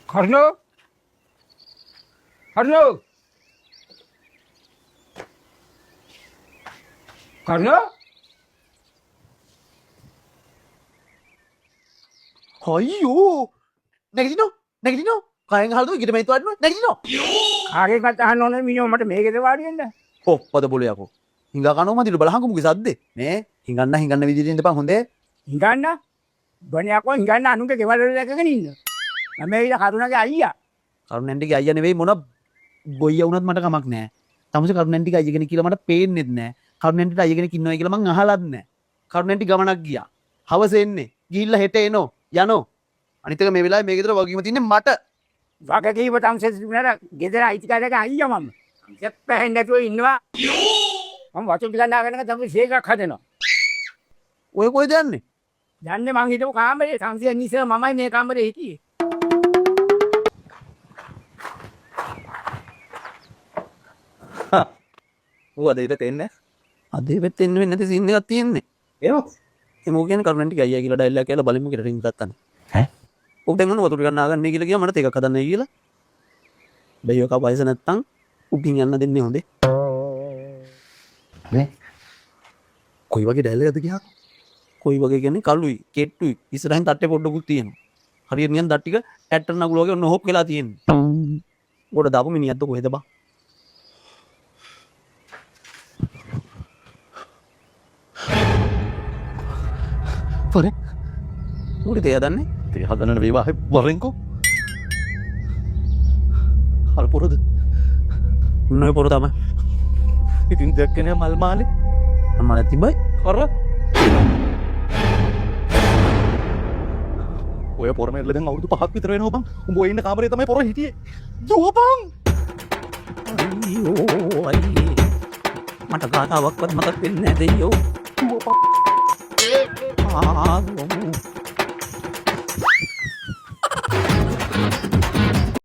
කරුණෝ කරුණෝ කරුණෝ අයියෝ නැගිටිනෝ නැගිටිනෝ කයෙන් හල්දු ඉකට මේත් වඩනවා නැගිටිනෝ කාගෙන්වත් අහන්න ඕනේ මිනිහෝ මට මේකද වාඩි වෙන්න පොප්පද බොලේ යකෝ හිඟා කනවා මදිට බලහංගු මුගේ සද්දේ නේ හිඟන්න විදිහට ඉඳපන් හොඳේ හිඟන්න බණියක්ව හිඟන්න අනුන්ගේ ගෙවල් වල දැකගෙන ඉන්න මම මේ කරුණාගේ අයියා කරුණැන්ටිගේ අයියා නෙවෙයි මොන ගොයියා වුණත් මට කමක් නැහැ තමුසේ කරුණැන්ටිගේ අයියා කෙනෙක් කියලා මට පේන්නෙත් නැහැ කරුණැන්ටිට අයියා කෙනෙක් ඉන්නවයි කියලා මං අහලත් නැහැ කරුණැන්ටි ගමනක් ගියා හවස එන්නේ ගිහිල්ලා හෙට එනෝ යනෝ අනිත් එක මේ වෙලාවේ මේ ගෙදර වගකීම තින්නේ මට වගකීම තමසේ තිබුණාට ගෙදර අයිතිකාරයාගේ අයියා මම සෙප්පෙන් නැතුව ඉන්නවා මම වචන ටිකක් නාගෙන තමයි ෂේකක් හදනවා ඔය කොහෙද යන්නේ යන්නේ මං හිටපු කාමරේ සංසිය නිසර මමයි මේ කාමරේ හිටියේ ඌ අද ඉත තෙන්නේ අද ඉවෙත් එන්නේ නැති සීන් එකක් තියෙන්නේ එහෙනම් ඒ මොකද කියන්නේ කරුණැන්ටි අයියා කියලා ඩයලොග් කියලා බලමු කියලා රින් ගත්තානේ ඈ ඔබ දැන් මොන වතුර ගන්න ආගන්නේ කියලා කියා මට එකක් හදන්නයි කියලා බයියෝ කා වයස නැත්තම් උකින් යන්න දෙන්නේ හොඳේ නේ කොයි වගේ ඩයලොග්ද කියා කොයි වගේ කියන්නේ කළුයි කෙට්ටුයි ඉස්සරහින් තට්ටේ පොඩ්ඩකුත් තියෙනවා හරියට නිකන් දත් ටික ටැට්ටර් නගුල වගේ ඔන්න හොප් වෙලා තියෙන්නේ උඩ දාපු මිනිහක්ද කොහෙද බා පොරේ උඩ තේ හදන්නේ තේ හදන්න වේවා වරෙන්කෝ හල් පොරද නෑ පොර තමයි ඉතින් දැක්කනේ මල් මාලේ මල් තිබයි කර ඔය පොර මෙල්ල දැන් අවුරුදු 5ක් විතර වෙනවා බං උඹ ඔය ඉන්න කාමරේ තමයි පොර හිටියේ දුවපන් අයියෝ අයියේ මට කාතාවක්වත් මතක් වෙන්නේ නැහැ දෙයියෝ දුවපන් ආ